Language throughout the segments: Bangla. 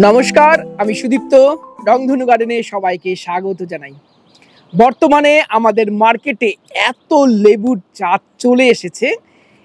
নমস্কার, আমি সুদীপ্ত। রংধনু গার্ডেনে সবাইকে স্বাগত জানাই। বর্তমানে আমাদের মার্কেটে এত লেবুর জাত চলে এসেছে,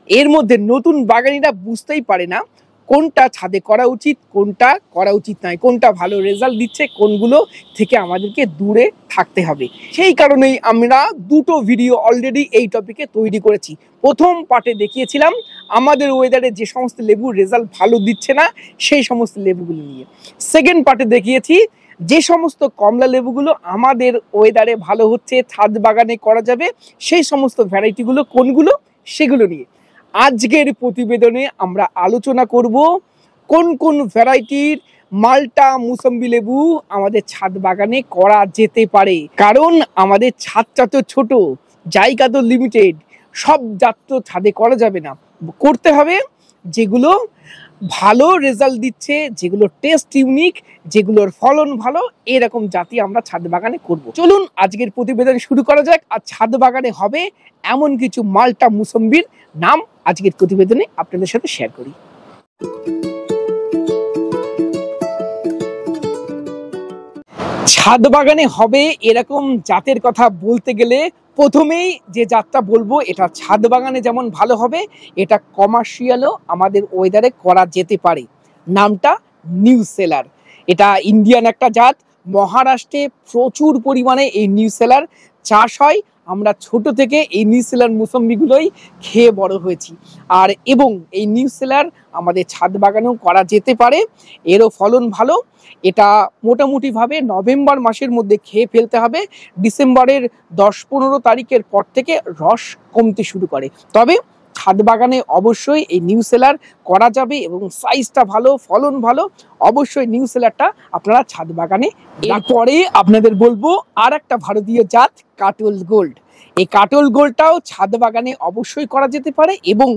এর মধ্যে নতুন বাগানিরা বুঝতেই পারে না কোনটা ছাদে করা উচিত, কোনটা করা উচিত নয়, কোনটা ভালো রেজাল্ট দিচ্ছে, কোনগুলো থেকে আমাদেরকে দূরে থাকতে হবে। সেই কারণেই আমরা দুটো ভিডিও অলরেডি এই টপিকে তৈরি করেছি। প্রথম পার্টে দেখিয়েছিলাম আমাদের ওয়েদারে যে সমস্ত লেবুর রেজাল্ট ভালো দিচ্ছে না সেই সমস্ত লেবুগুলো নিয়ে। সেকেন্ড পার্টে দেখিয়েছি যে সমস্ত কমলা লেবুগুলো আমাদের ওয়েদারে ভালো হচ্ছে, ছাদ বাগানে করা যাবে, সেই সমস্ত ভ্যারাইটিগুলো কোনগুলো সেগুলো নিয়ে। আজকের প্রতিবেদনে আমরা আলোচনা করব কোন কোন ভ্যারাইটির মাল্টা মুসম্বি লেবু আমাদের ছাদ বাগানে করা যেতে পারে। কারণ আমাদের ছাদটা তো ছোট, জায়গা তো লিমিটেড, সব জাত তো ছাদে করা যাবে না। করতে হবে যেগুলো ভালো রেজাল্ট দিচ্ছে, যেগুলো টেস্ট ইউনিক, যেগুলোর ফলন ভালো, এরকম জাতি আমরা ছাদ বাগানে করব। চলুন আজকের প্রতিবেদন শুরু করা যাক। আর ছাদ বাগানে হবে এমন কিছু মাল্টা মুসম্বির নাম আজকের প্রতিবেদনে আপনাদের সাথে শেয়ার করি। ছাদ বাগানে হবে এরকম জাতের কথা বলতে গেলে প্রথমেই যে জাতটা বলবো, এটা ছাদ বাগানে যেমন ভালো হবে, এটা কমার্শিয়ালও আমাদের ওয়েদারে করা যেতে পারে। নামটা নিউ সেলার। এটা ইন্ডিয়ান একটা জাত। মহারাষ্ট্রে প্রচুর পরিমাণে এই নিউ সেলার চাষ হয়। আমরা ছোট থেকে এই নিউ সেলার মুসম্বিগুলোই খেয়ে বড় হয়েছি। আর এবং এই নিউ সেলার আমাদের ছাদ বাগানেও করা যেতে পারে, এরও ফলন ভালো। এটা মোটামুটিভাবে নভেম্বর মাসের মধ্যে খেয়ে ফেলতে হবে। ডিসেম্বরের 10-15 তারিখের পর থেকে রস কমতে শুরু করে। তবে ছাদ বাগানে অবশ্যই এই নিউ সেলার করা যাবে এবং সাইজটা ভালো, ফলন ভালো। অবশ্যই নিউ সেলারটা আপনারা ছাদ বাগানে। এরপরে আপনাদের বলবো আর একটা ভারতীয় জাত, কাটল গোল্ড। এই কাটল গোল্ডটাও ছাদ বাগানে অবশ্যই করা যেতে পারে এবং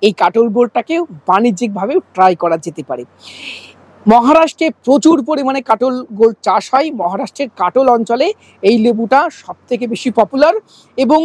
এই কাটল গোল্ডটাকেও বাণিজ্যিকভাবেও ট্রাই করা যেতে পারে। মহারাষ্ট্রে প্রচুর পরিমাণে কাটল গোল্ড চাষ হয়। মহারাষ্ট্রের কাটল অঞ্চলে এই লেবুটা সব থেকে বেশি পপুলার এবং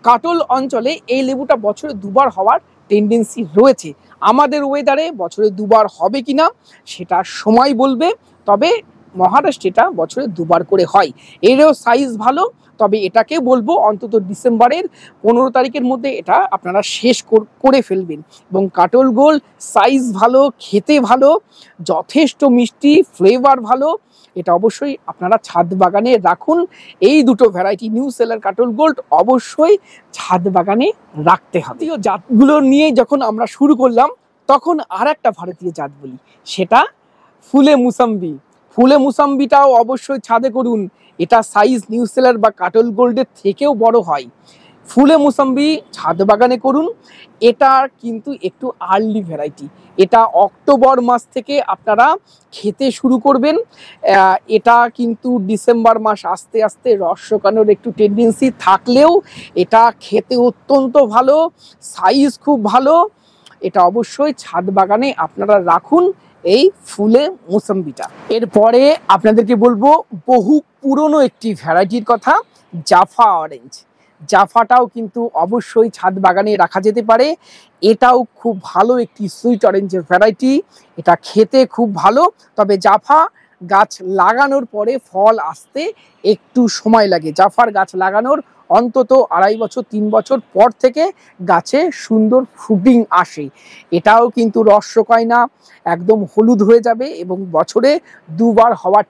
কাটল অঞ্চলে এই লেবুটা বছরে দুবার হওয়ার টেন্ডেন্সি রয়েছে। আমাদের ওয়েদারে বছরে দুবার হবে কিনা সেটা সময় বলবে, তবে মহারাষ্ট্রে এটা বছরে দুবার করে হয়। এরও সাইজ ভালো, তবে এটাকে বলবো অন্তত ডিসেম্বরের 15 তারিখের মধ্যে এটা আপনারা শেষ করে ফেলবেন। এবং কাটল গোল্ড সাইজ ভালো, খেতে ভালো, যথেষ্ট মিষ্টি, ফ্লেভার ভালো। এটা অবশ্যই আপনারা ছাদ বাগানে রাখুন। এই দুটো ভ্যারাইটি নিউ সেলার, কাটল গোল্ড অবশ্যই ছাদ বাগানে রাখতে হবে। এই জাতগুলো নিয়ে যখন আমরা শুরু করলাম তখন আর একটা ভারতীয় জাত বলি, সেটা ফুলে মুসাম্বি। ফুলে মুসাম্বিটাও অবশ্যই ছাদে করুন। এটা সাইজ নিউ সেলার বা কাটল গোল্ডের থেকেও বড় হয়। ফুলে মুসাম্বি ছাদ বাগানে করুন। এটা কিন্তু একটু আর্লি ভ্যারাইটি। এটা অক্টোবর মাস থেকে আপনারা খেতে শুরু করবেন। এটা কিন্তু ডিসেম্বর মাস আস্তে আস্তে রস শোকানোর একটু টেন্ডেন্সি থাকলেও এটা খেতে অত্যন্ত ভালো, সাইজ খুব ভালো। এটা অবশ্যই ছাদ বাগানে আপনারা রাখুন এই ফুলে মুসাম্বিটা। এরপরে আপনাদেরকে বলবো বহু পুরনো একটি ভ্যারাইটির কথা, জাফা অরেঞ্জ। জাফাটাও কিন্তু অবশ্যই ছাদ বাগানে রাখা যেতে পারে। এটাও খুব ভালো একটি সুইট অরেঞ্জের ভ্যারাইটি। এটা খেতে খুব ভালো, তবে জাফা গাছ লাগানোর পরে ফল আসতে একটু সময় লাগে। জাফার গাছ লাগানোর অন্তত 2.5 বছর 3 বছর পর থেকে গাছে সুন্দর ফ্রুটিং আসে। এটাও কিন্তু রস শোকায় না, একদম হলুদ হয়ে যাবে এবং বছরে দুবার হওয়ার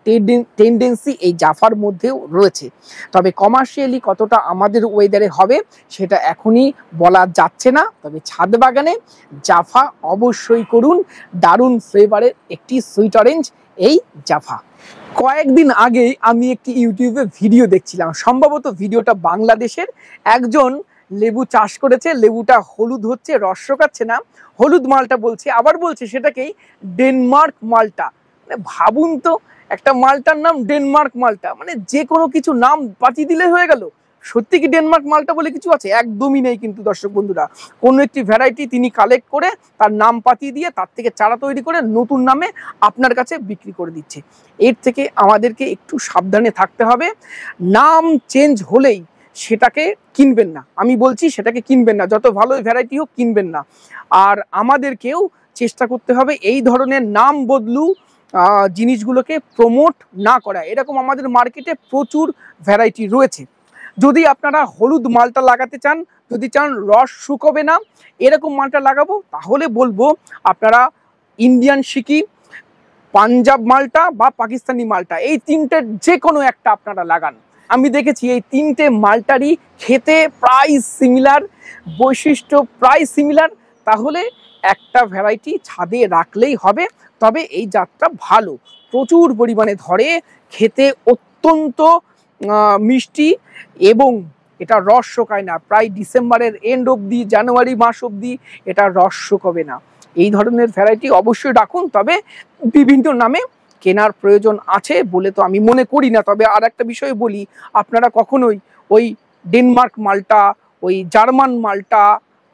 টেন্ডেন্সি এই জাফার মধ্যেও রয়েছে। তবে কমার্শিয়ালি কতটা আমাদের ওয়েদারে হবে সেটা এখনই বলা যাচ্ছে না। তবে ছাদ বাগানে জাফা অবশ্যই করুন। দারুণ ফ্লেভারের একটি সুইট অরেঞ্জ এই জাফা। কয়েকদিন আগে আমি একটি ইউটিউবে ভিডিও দেখছিলাম, সম্ভবত ভিডিওটা বাংলাদেশের একজন লেবু চাষ করেছে। লেবুটা হলুদ হচ্ছে, রস শোকাচ্ছে না, হলুদ মালটা বলছে, আবার বলছে সেটাকেই ডেনমার্ক মালটা। মানে ভাবুন তো, একটা মালটার নাম ডেনমার্ক মালটা, মানে যে কোনো কিছু নাম পাঠিয়ে দিলে হয়ে গেল। সত্যি কি ডেনমার্ক মালটা বলে কিছু আছে? একদমই নেই। কিন্তু দর্শক বন্ধুরা, কোনো একটি ভ্যারাইটি তিনি কালেক্ট করে তার নাম পাঠিয়ে দিয়ে তার থেকে চারা তৈরি করে নতুন নামে আপনার কাছে বিক্রি করে দিচ্ছে। এর থেকে আমাদেরকে একটু সাবধানে থাকতে হবে। নাম চেঞ্জ হলেই সেটাকে কিনবেন না, আমি বলছি সেটাকে কিনবেন না, যত ভালো ভ্যারাইটি হোক কিনবেন না। আর আমাদেরকেও চেষ্টা করতে হবে এই ধরনের নাম বদলু জিনিসগুলোকে প্রমোট না করা। এরকম আমাদের মার্কেটে প্রচুর ভ্যারাইটি রয়েছে। যদি আপনারা হলুদ মালটা লাগাতে চান, যদি চান রস শুকোবে না এরকম মালটা লাগাবো, তাহলে বলবো আপনারা ইন্ডিয়ান সিকি, পাঞ্জাব মালটা বা পাকিস্তানি মালটা, এই তিনটের যে কোনো একটা আপনারা লাগান। আমি দেখেছি এই তিনটে মালটারই খেতে প্রায় সিমিলার, বৈশিষ্ট্য প্রায় সিমিলার। তাহলে একটা ভ্যারাইটি ছাদে রাখলেই হবে। তবে এই জাতটা ভালো, প্রচুর পরিমাণে ধরে, খেতে অত্যন্ত মিষ্টি এবং এটা রস শোকায় না। প্রায় ডিসেম্বরের এন্ড অবধি, জানুয়ারি মাস অবধি এটা রস শোকাবে না। এই ধরনের ভ্যারাইটি অবশ্যই রাখুন। তবে বিভিন্ন নামে কেনার প্রয়োজন আছে বলে তো আমি মনে করি না। তবে আর একটা বিষয় বলি, আপনারা কখনোই ওই ডেনমার্ক মালটা, ওই জার্মান মালটা,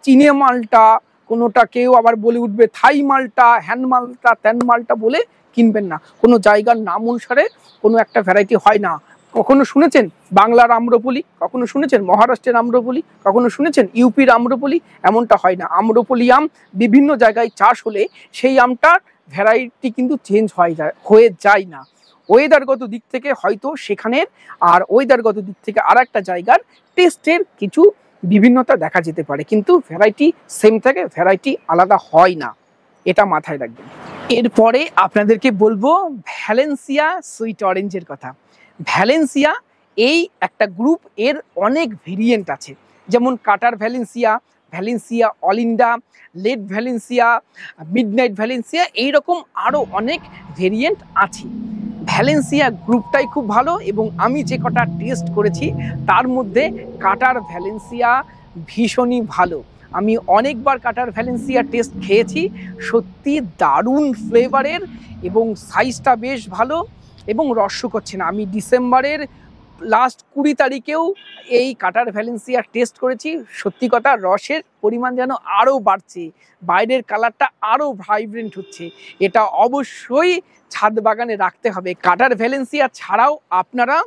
চীনে মালটা, কোনোটা কেউ আবার বলে উঠবে থাই মালটা, হ্যান মালটা, ত্যান মালটা বলে কিনবেন না। কোনো জায়গার নাম অনুসারে কোনো একটা ভ্যারাইটি হয় না। কখনো শুনেছেন বাংলার আম্রপলি? কখনো শুনেছেন মহারাষ্ট্রের আম্রপলি? কখনো শুনেছেন ইউপির আম্রপলি? এমনটা হয় না। আম্রপলি আম বিভিন্ন জায়গায় চাষ হলে সেই আমটার ভ্যারাইটি কিন্তু চেঞ্জ হয়ে যায় না। ওয়েদারগত দিক থেকে হয়তো সেখানের আর ওয়েদারগত দিক থেকে আর একটা জায়গার টেস্টের কিছু বিভিন্নতা দেখা যেতে পারে, কিন্তু ভ্যারাইটি সেম থাকে, ভ্যারাইটি আলাদা হয় না। এটা মাথায় রাখবেন। এরপরে আপনাদেরকে বলবো ভ্যালেন্সিয়া সুইট অরেঞ্জের কথা। ভ্যালেন্সিয়া এই একটা গ্রুপ, এর অনেক ভেরিয়েন্ট আছে, যেমন কাটার ভ্যালেন্সিয়া, ভ্যালেন্সিয়া অলিন্ডা, লেড ভ্যালেন্সিয়া, মিডনাইট ভ্যালেন্সিয়া, এইরকম আরও অনেক ভেরিয়েন্ট আছে। ভ্যালেন্সিয়া গ্রুপটাই খুব ভালো এবং আমি যে কটা টেস্ট করেছি তার মধ্যে কাটার ভ্যালেন্সিয়া ভীষণই ভালো। আমি অনেকবার কাটার ভ্যালেন্সিয়া টেস্ট খেয়েছি, সত্যি দারুণ ফ্লেভারের এবং সাইজটা বেশ ভালো এবং রস শুকোচ্ছে না। আমি ডিসেম্বরের লাস্ট 20 তারিখেও এই কাটার ভ্যালেন্সিয়া টেস্ট করেছি। সত্যি কথা, রসের পরিমাণ যেন আরও বাড়ছে, বাইরের কালারটা আরও ভাইব্রেন্ট হচ্ছে। এটা অবশ্যই ছাদ বাগানে রাখতে হবে। কাটার ভ্যালেন্সিয়া ছাড়াও আপনারা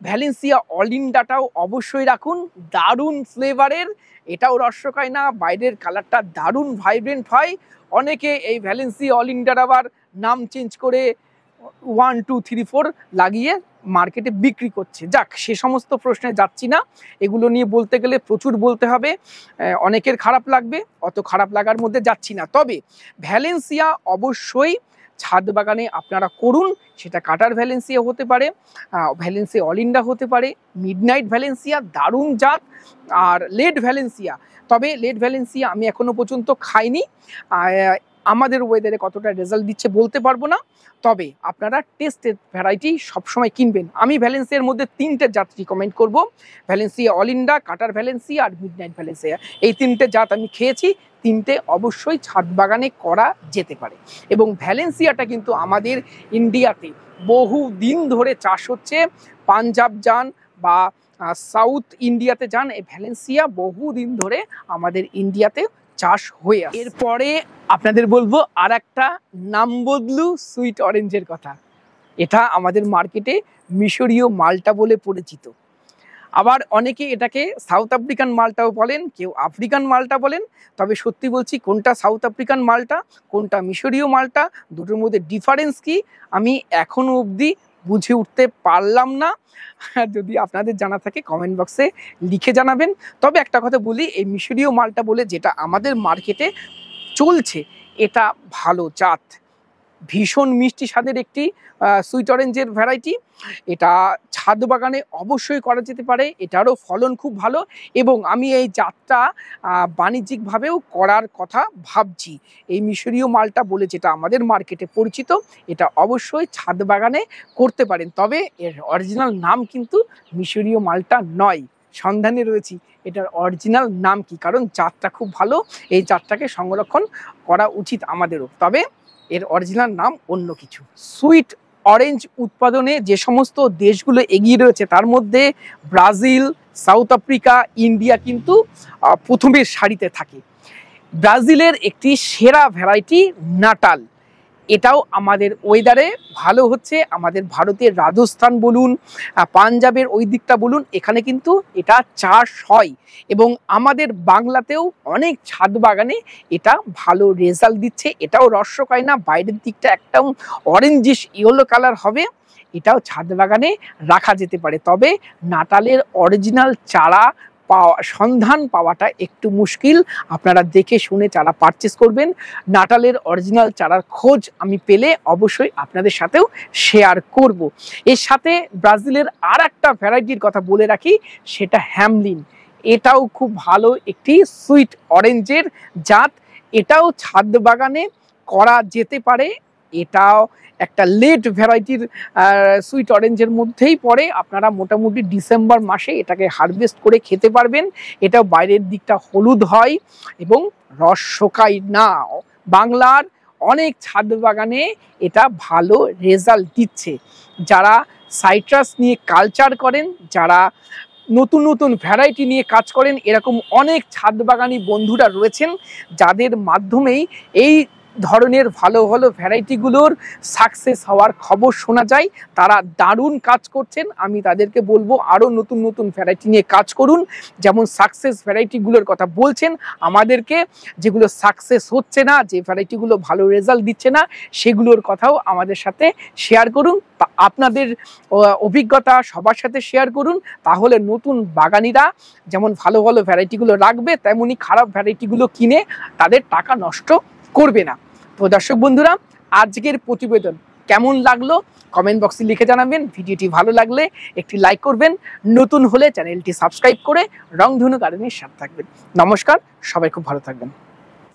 ভ্যালেন্সিয়া অলিন্ডাটাও অবশ্যই রাখুন, দারুণ ফ্লেভারের, এটাও রস শোকায় না, বাইরের কালারটা দারুণ ভাইব্রেন্ট হয়। অনেকে এই ভ্যালেন্সিয়া অলিন্ডার আবার নাম চেঞ্জ করে 1, 2, 3, 4 লাগিয়ে মার্কেটে বিক্রি করছে। যাক, সে সমস্ত প্রশ্নে যাচ্ছি না, এগুলো নিয়ে বলতে গেলে প্রচুর বলতে হবে, অনেকের খারাপ লাগবে, অত খারাপ লাগার মধ্যে যাচ্ছি না। তবে ভ্যালেন্সিয়া অবশ্যই ছাদ বাগানে আপনারা করুন। সেটা কাটার ভ্যালেন্সিয়া হতে পারে, ভ্যালেন্সিয়া অলিন্ডা হতে পারে, মিডনাইট ভ্যালেন্সিয়া দারুণ জাত, আর লেড ভ্যালেন্সিয়া। তবে লেড ভ্যালেন্সিয়া আমি এখনো পর্যন্ত খাইনি, আমাদের ওয়েদারে কতটা রেজাল্ট দিচ্ছে বলতে পারবো না। তবে আপনারা টেস্টেড ভ্যারাইটি সবসময় কিনবেন। আমি ভ্যালেন্সিয়ার মধ্যে 3টে জাত রিকমেন্ড করব, ভ্যালেন্সিয়া অলিন্ডা, কাটার ভ্যালেন্সিয়া আর মিডনাইট ভ্যালেন্সিয়া। এই 3টে জাত আমি খেয়েছি, 3টে অবশ্যই ছাদ বাগানে করা যেতে পারে। এবং ভ্যালেন্সিয়াটা কিন্তু আমাদের ইন্ডিয়াতে বহু দিন ধরে চাষ হচ্ছে। পাঞ্জাব যান বা সাউথ ইন্ডিয়াতে যান, এই ভ্যালেন্সিয়া বহুদিন ধরে আমাদের ইন্ডিয়াতে চাষ হয়ে আসে। এরপরে আপনাদের বলবো আর একটা নাম বদলু সুইট অরেঞ্জের কথা। এটা আমাদের মার্কেটে মিশরীয় মালটা বলে পরিচিত। আবার অনেকে এটাকে সাউথ আফ্রিকান মালটাও বলেন, কেউ আফ্রিকান মালটা বলেন। তবে সত্যি বলছি, কোনটা সাউথ আফ্রিকান মালটা, কোনটা মিশরীয় মালটা, দুটোর মধ্যে ডিফারেন্স কি আমি এখনো অবধি বুঝে উঠতে পারলাম না। যদি আপনাদের জানা থাকে কমেন্ট বক্সে লিখে জানাবেন। তবে একটা কথা বলি, এই মিশরীয় মালটা বলে যেটা আমাদের মার্কেটে চলছে, এটা ভালো জাত, ভীষণ মিষ্টি স্বাদের একটি সুইট অরেঞ্জের ভ্যারাইটি। এটা ছাদ বাগানে অবশ্যই করা যেতে পারে, এটারও ফলন খুব ভালো এবং আমি এই জাতটা বাণিজ্যিকভাবেও করার কথা ভাবছি। এই মিশরীয় মালটা বলে যেটা আমাদের মার্কেটে পরিচিত, এটা অবশ্যই ছাদ বাগানে করতে পারেন। তবে এর অরিজিনাল নাম কিন্তু মিশরীয় মালটা নয়, সন্ধানে রয়েছি এটার অরিজিনাল নাম কি, কারণ জাতটা খুব ভালো, এই জাতটাকে সংরক্ষণ করা উচিত আমাদেরও। তবে এর অরিজিনাল নাম অন্য কিছু। সুইট অরেঞ্জ উৎপাদনে যে সমস্ত দেশগুলো এগিয়ে রয়েছে তার মধ্যে ব্রাজিল, সাউথ আফ্রিকা, ইন্ডিয়া কিন্তু প্রথমের সারিতে থাকে। ব্রাজিলের একটি সেরা ভ্যারাইটি নাটাল, এটাও আমাদের ওয়েদারে ভালো হচ্ছে। আমাদের ভারতের রাজস্থান বলুন, পাঞ্জাবের ওই দিকটা বলুন, এখানে কিন্তু এটা চাষ হয় এবং আমাদের বাংলাতেও অনেক ছাদ বাগানে এটা ভালো রেজাল্ট দিচ্ছে। এটাও রস্যকয় না, বাইরের দিকটা একদম অরেঞ্জিশ ইয়েলো কালার হবে। এটাও ছাদ বাগানে রাখা যেতে পারে। তবে নাটালের অরিজিনাল চারা সন্ধান পাওয়াটা একটু মুশকিল। আপনারা দেখে শুনে চারা পারচেস করবেন। নাটালের অরিজিনাল চারার খোঁজ আমি পেলে অবশ্যই আপনাদের সাথেও শেয়ার করব। এর সাথে ব্রাজিলের আর একটা ভ্যারাইটির কথা বলে রাখি, সেটা হ্যামলিন। এটাও খুব ভালো একটি সুইট অরেঞ্জের জাত। এটাও ছাদ বাগানে করা যেতে পারে। এটাও একটা লেট ভ্যারাইটির সুইট অরেঞ্জের মধ্যেই পড়ে। আপনারা মোটামুটি ডিসেম্বর মাসে এটাকে হারভেস্ট করে খেতে পারবেন। এটাও বাইরের দিকটা হলুদ হয় এবং রস শোকায় না। বাংলার অনেক ছাদ বাগানে এটা ভালো রেজাল্ট দিচ্ছে। যারা সাইট্রাস নিয়ে কালচার করেন, যারা নতুন নতুন ভ্যারাইটি নিয়ে কাজ করেন, এরকম অনেক ছাদ বাগানি বন্ধুরা রয়েছেন যাদের মাধ্যমেই এই ধরনের ভালো ভালো ভ্যারাইটিগুলোর সাকসেস হওয়ার খবর শোনা যায়। তারা দারুণ কাজ করছেন। আমি তাদেরকে বলবো আরও নতুন নতুন ভ্যারাইটি নিয়ে কাজ করুন। যেমন সাকসেস ভ্যারাইটিগুলোর কথা বলছেন আমাদেরকে, যেগুলো সাকসেস হচ্ছে না, যে ভ্যারাইটিগুলো ভালো রেজাল্ট দিচ্ছে না, সেগুলোর কথাও আমাদের সাথে শেয়ার করুন। আপনাদের অভিজ্ঞতা সবার সাথে শেয়ার করুন। তাহলে নতুন বাগানিরা যেমন ভালো ভালো ভ্যারাইটিগুলো রাখবে, তেমনি খারাপ ভ্যারাইটিগুলো কিনে তাদের টাকা নষ্ট করবে না। তো দর্শক বন্ধুরা, আজকের প্রতিবেদন কেমন লাগলো কমেন্ট বক্সে লিখে জানাবেন। ভিডিওটি ভালো লাগলে একটি লাইক করবেন, নতুন হলে চ্যানেলটি সাবস্ক্রাইব করে রংধনু গার্ডেনের সাথে থাকবেন। নমস্কার, সবাই খুব ভালো থাকবেন।